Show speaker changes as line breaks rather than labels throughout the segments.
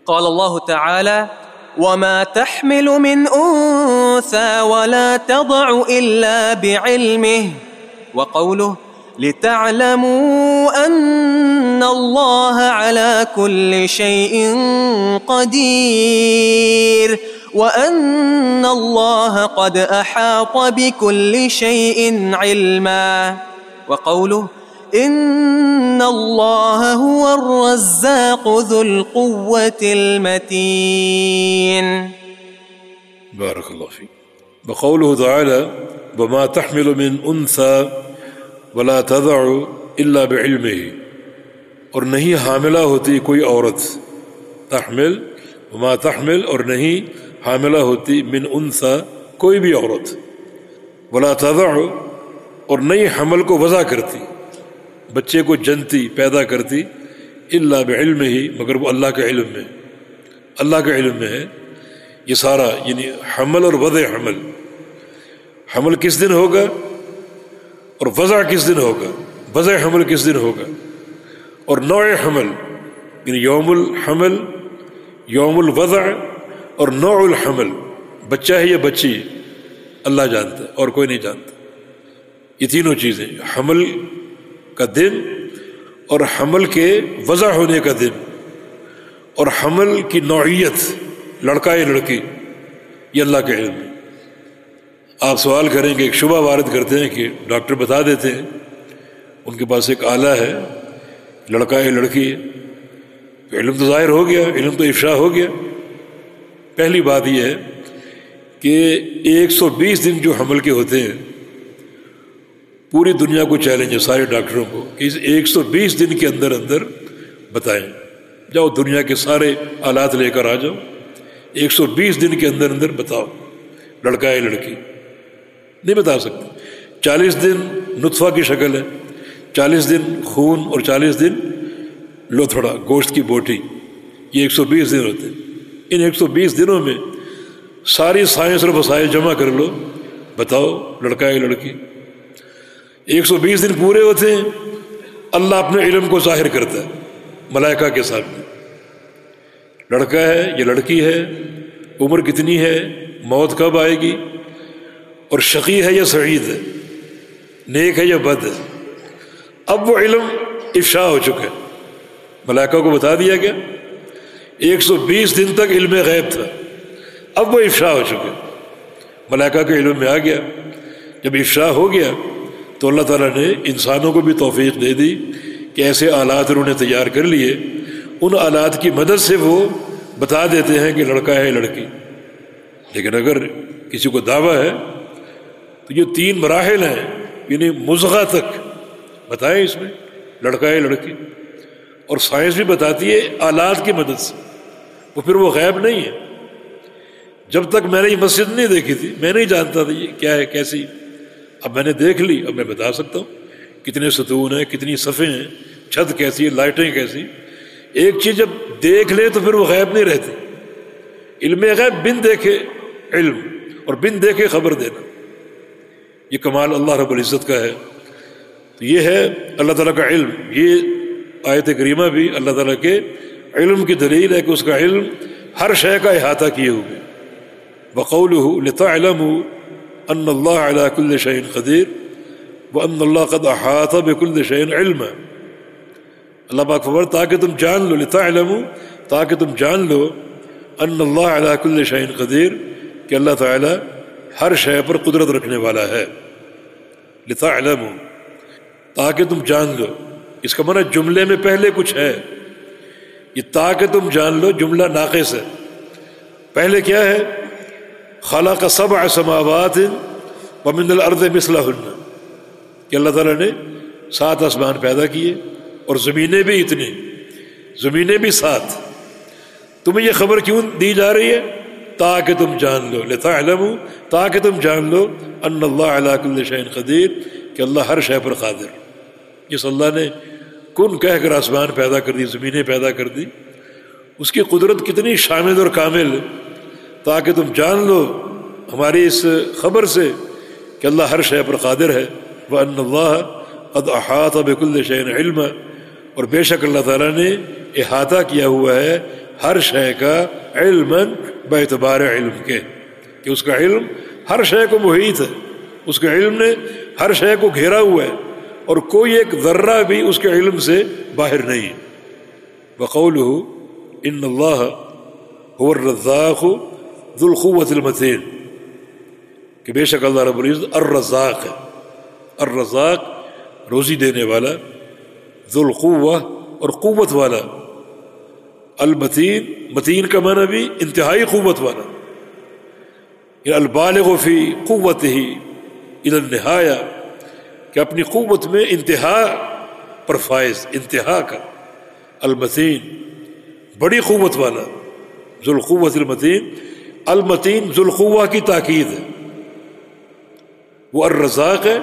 قال الله تعالى: وما تحمل من أنثى ولا تضع إلا بعلمه. وقوله: لتعلموا أن الله على كل شيء قدير وأن الله قد أحاط بكل شيء علما. وقوله: إن الله هو الرزاق ذو القوة المتين.
بارك الله فيك. وقوله تعالى: وما تحمل من أنثى ولا تضع إلا بعلمه، اور نہیں حاملہ ہوتی کوئی عورت، تحمل وما تحمل، اور نہیں حاملہ ہوتی من انثى کوئی بھی عورت، ولا تضع، اور نہیں حمل کو وضع کرتی، بچے کو جنتی پیدا کرتی، الا بعلمہ، مگر وہ اللہ کے علم میں، اللہ کے علم میں ہے یہ سارا، یعنی حمل اور وضع حمل، حمل کس دن ہوگا اور وضع کس دن ہوگا، وضع حمل کس دن ہوگا، اور نوع حمل یعنی یوم الحمل، یوم الوضع اور نوع الحمل، بچہ ہے یا بچی ہے، اللہ جانتا ہے اور کوئی نہیں جانتا۔ یہ تینوں چیزیں، حمل کا دن اور حمل کے وضع ہونے کا دن اور حمل کی نوعیت، لڑکا یا لڑکی، یہ اللہ کے علم ہے۔ آپ سوال کریں کہ ایک شبہ وارد کرتے ہیں کہ ڈاکٹر بتا دیتے ہیں ان کے پاس ایک آلہ ہے، لڑکا ہے لڑکی ہے، تو علم تو ظاہر ہو گیا، علم تو افشا ہو گیا۔ پہلی بات یہ ہے کہ 120 دن جو حمل کے ہوتے ہیں، پوری دنیا کو چیلنج ہے سارے ڈاکٹروں کو کہ اس 120 دن کے اندر اندر بتائیں، جاؤ دنیا کے سارے آلات لے کر آ جاؤ، 120 دن کے اندر اندر بتاؤ لڑکا ہے لڑکی، نہیں بتا سکتے۔ 40 دن نطفہ کی شکل ہے، 40 دن خون اور 40 دن لوتھڑا گوشت کی بوٹی، یہ 120 دن ہوتے ہیں۔ ان 120 دنوں میں ساری سائنس اور وسائل جمع کر لو، بتاؤ لڑکا ہے لڑکی۔ 120 دن پورے ہوتے ہیں، اللہ اپنے علم کو ظاہر کرتا ہے ملائکہ کے سامنے، لڑکا ہے یا لڑکی ہے، عمر کتنی ہے، موت کب آئے گی، اور شقی ہے یا سعید ہے، نیک ہے یا بد ہے۔ اب وہ علم افشا ہو چکا ہے، ملائکہ کو بتا دیا گیا، 120 دن تک علم غیب تھا، اب وہ افشا ہو چکا ہے، ملائکہ کے علم میں آ گیا۔ جب افشا ہو گیا تو اللہ تعالیٰ نے انسانوں کو بھی توفیق دے دی کہ ایسے آلات انہوں نے تیار کر لیے، ان آلات کی مدد سے وہ بتا دیتے ہیں کہ لڑکا ہے لڑکی۔ لیکن اگر کسی کو دعویٰ ہے تو یہ 3 مراحل ہیں، یعنی مضغہ تک بتائیں اس میں لڑکا ہے لڑکی، اور سائنس بھی بتاتی ہے آلات کی مدد سے، وہ پھر وہ غیب نہیں ہے۔ جب تک میں نے یہ مسجد نہیں دیکھی تھی، میں نہیں جانتا تھا یہ کیا ہے کیسی، اب میں نے دیکھ لی، اب میں بتا سکتا ہوں کتنے ستون ہیں، کتنی صفیں ہیں، چھت کیسی ہے، لائٹیں کیسی۔ ایک چیز جب دیکھ لے تو پھر وہ غیب نہیں رہتی۔ علم غیب بن دیکھے علم، اور بن دیکھے خبر دینا، یہ کمال اللہ رب العزت کا ہے۔ تو یہ ہے اللہ تعالیٰ کا علم۔ یہ آیت کریمہ بھی اللہ تعالیٰ کے علم کی دلیل ہے کہ اس کا علم ہر شے کا احاطہ کیے ہوئے۔ وقولہ لتعلموا ان اللہ علی کل شیء قدیر وان اللہ قد احاط بکل شیء علما۔ اللہ پاک فرماتا تاکہ تم جان لو، لتعلموا تاکہ تم جان لو، ان اللہ علی کل شیء قدیر کہ اللہ تعالیٰ ہر شے پر قدرت رکھنے والا ہے۔ لتعلموا تاکہ تم جان لو، اس کا معنی جملے میں پہلے کچھ ہے، یہ تاکہ تم جان لو جملہ ناقص ہے۔ پہلے کیا ہے؟ خلق 7 سماوات ومن الارض مثلہن، کہ اللہ تعالیٰ نے 7 آسمان پیدا کیے اور زمینیں بھی اتنی، زمینیں بھی 7۔ تمہیں یہ خبر کیوں دی جا رہی ہے؟ تاکہ تم جان لو، لتعلموا تاکہ تم جان لو، ان اللہ علی کل شیء قدیر کہ اللہ ہر شے پر قادر۔ جس اللہ نے کن کہہ کر آسمان پیدا کر دی، زمینیں پیدا کر دی، اس کی قدرت کتنی شامل اور کامل ہے، تاکہ تم جان لو ہماری اس خبر سے کہ اللہ ہر شے پر قادر ہے۔ وَأَنَّ اللَّهَ قَدْ أَحَاطَ بِكُلِّ شَيْءٍ عِلْمًا، اور بے شک اللہ تعالیٰ نے احاطہ کیا ہوا ہے ہر شے کا علماً باعتبار علم کے، کہ اس کا علم ہر شے کو محیط ہے، اس کے علم نے ہر شے کو گھیرا ہوا ہے، اور کوئی ایک ذرہ بھی اس کے علم سے باہر نہیں۔ وقولہ ان اللہ هو الرزاق ذو القوۃ المتین، کہ بے شک اللہ رب العزت الرزاق ہے، الرزاق روزی دینے والا، ذو القوہ اور قوت والا، المتین متین کا معنی بھی انتہائی قوت والا، البالغ فی قوتہ الی النہایہ، کہ اپنی قوت میں انتہا پر فائز، انتہا کا، المتین بڑی قوت والا، ذو القوۃ المتین، المتین ذو القوہ کی تاکید ہے، وہ الرزاق ہے،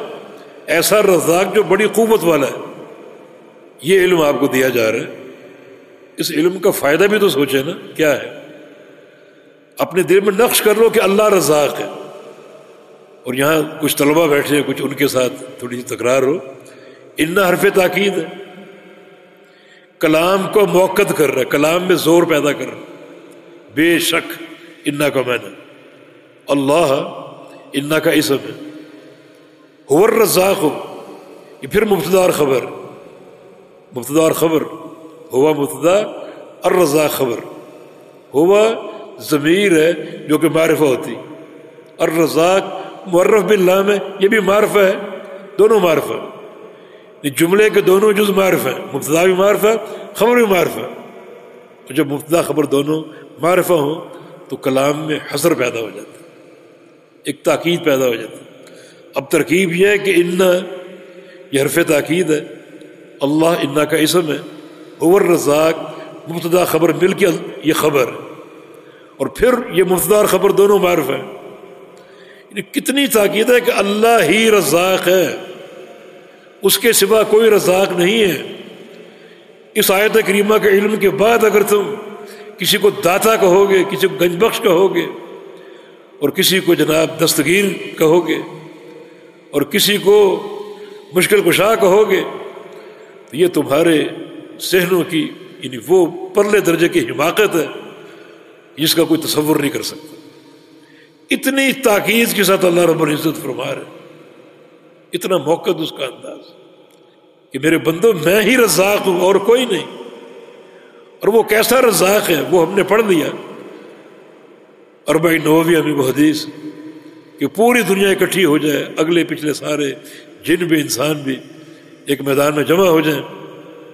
ایسا رزاق جو بڑی قوت والا ہے۔ یہ علم آپ کو دیا جا رہا ہے، اس علم کا فائدہ بھی تو سوچے نا کیا ہے۔ اپنے دل میں نقش کر لو کہ اللہ رزاق ہے، اور یہاں کچھ طلبہ بیٹھے ہیں، کچھ ان کے ساتھ تھوڑی سی تکرار ہو، ان حرف تاکید ہے، کلام کو موقت کر رہا ہے، کلام میں زور پیدا کر رہا ہے۔ بے شک انا کا معنی اللہ، انا کا اسم ہے، هو الرزاق، یہ پھر مبتدا اور خبر، مبتدا اور خبر، ہوا مبتدا، الرزاق خبر، ہوا ضمیر ہے جو کہ معرفہ ہوتی، الرزاق معرف باللام ہے، یہ بھی معرفہ ہے، دونوں معرفہ، جملے کے دونوں جز معرفہ ہیں، مبتدا بھی معرفہ، خبر بھی معرفہ، اور جب مبتدا خبر دونوں معرفہ ہوں تو کلام میں حصر پیدا ہو جاتا ہے، ایک تاکید پیدا ہو جاتی ہے۔ اب ترکیب یہ ہے کہ انا یہ حرف تاکید ہے، اللہ انا کا اسم ہے، هو الرزاق مبتدا خبر مل کے یہ خبر ہے، اور پھر یہ مبتدا اور خبر دونوں معرفہ ہیں۔ یعنی کتنی تاکید ہے کہ اللہ ہی رزاق ہے، اس کے سوا کوئی رزاق نہیں ہے۔ اس آیت کریمہ کے علم کے بعد اگر تم کسی کو داتا کہو گے، کسی کو گنج بخش کہو گے، اور کسی کو جناب دستگیر کہو گے، اور کسی کو مشکل کشا کہو گے، تو یہ تمہارے ذہنوں کی یعنی وہ پرلے درجے کی حماقت ہے جس کا کوئی تصور نہیں کر سکتا۔ اتنی تاکید کے ساتھ اللہ رب العزت فرما رہے، اتنا موقع اس کا انداز کہ میرے بندو میں ہی رزاق ہوں اور کوئی نہیں۔ اور وہ کیسا رزاق ہے وہ ہم نے پڑھ لیا، 40 نوویہ میں وہ حدیث کہ پوری دنیا اکٹھی ہو جائے، اگلے پچھلے سارے جن بھی انسان بھی ایک میدان میں جمع ہو جائیں،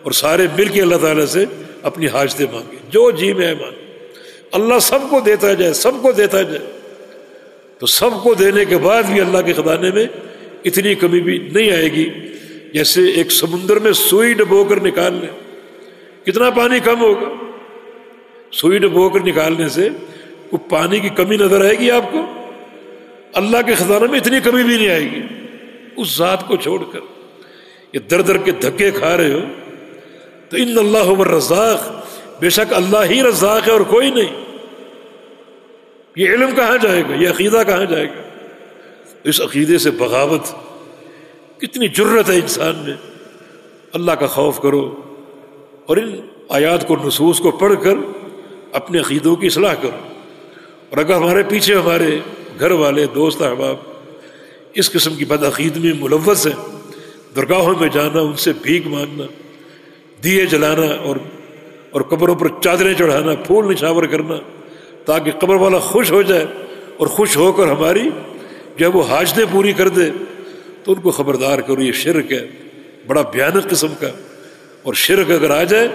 اور سارے مل کے اللہ تعالیٰ سے اپنی حاجتیں مانگے، جو جی میں ہے مانگے، اللہ سب کو دیتا جائے، سب کو دیتا جائے، تو سب کو دینے کے بعد بھی اللہ کے خزانے میں اتنی کمی بھی نہیں آئے گی جیسے ایک سمندر میں سوئی ڈبو کر نکال لیں، کتنا پانی کم ہوگا، سوئی ڈبو کر نکالنے سے کوئی پانی کی کمی نظر آئے گی آپ کو؟ اللہ کے خزانے میں اتنی کمی بھی نہیں آئے گی۔ اس ذات کو چھوڑ کر یہ در در کے دھکے کھا رہے ہو، تو ان اللہ هو الرزاق، بے شک اللہ ہی رزاق ہے اور کوئی نہیں۔ یہ علم کہاں جائے گا، یہ عقیدہ کہاں جائے گا؟ اس عقیدے سے بغاوت، کتنی جرت ہے انسان میں۔ اللہ کا خوف کرو، اور ان آیات کو، نصوص کو پڑھ کر اپنے عقیدوں کی اصلاح کرو۔ اور اگر ہمارے پیچھے ہمارے گھر والے، دوست، احباب اس قسم کی بدعقیدگی میں ملوث ہیں، درگاہوں میں جانا، ان سے بھیک مانگنا، دیے جلانا، اور قبروں پر چادریں چڑھانا، پھول نچھاور کرنا تاکہ قبر والا خوش ہو جائے، اور خوش ہو کر ہماری جب وہ حاجتیں پوری کر دے، تو ان کو خبردار کرو یہ شرک ہے، بڑا بھیانک قسم کا۔ اور شرک اگر آ جائے،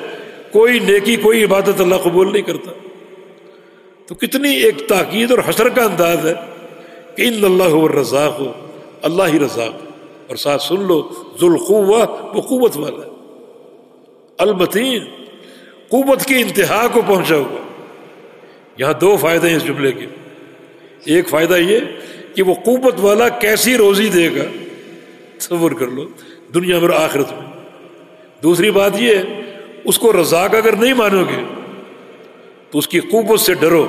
کوئی نیکی، کوئی عبادت اللہ قبول نہیں کرتا۔ تو کتنی ایک تاکید اور حسر کا انداز ہے کہ ان اللہ هو الرزاق، اللہ ہی رزاق، اور ساتھ سن لو ذو القوہ، وہ قوت والا ہے، المتین قوت کی انتہا کو پہنچا ہوا۔ یہاں دو فائدے ہیں اس جملے کے۔ ایک فائدہ یہ کہ وہ قوت والا کیسی روزی دے گا، تصور کر لو، دنیا میں اور آخرت میں۔ دوسری بات یہ ہے اس کو رزاق اگر نہیں مانو گے تو اس کی قوت سے ڈرو،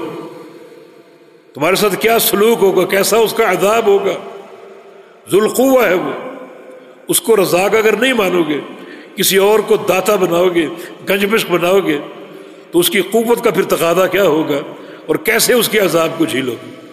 تمہارے ساتھ کیا سلوک ہوگا، کیسا اس کا عذاب ہوگا۔ ذو القوہ ہے وہ، اس کو رزاق اگر نہیں مانو گے، کسی اور کو داتا بناؤ گے، گنج بخش بناؤ گے، تو اس کی قوت کا پھر تقاضا کیا ہوگا اور کیسے اس کے عذاب کو جھیلو گے۔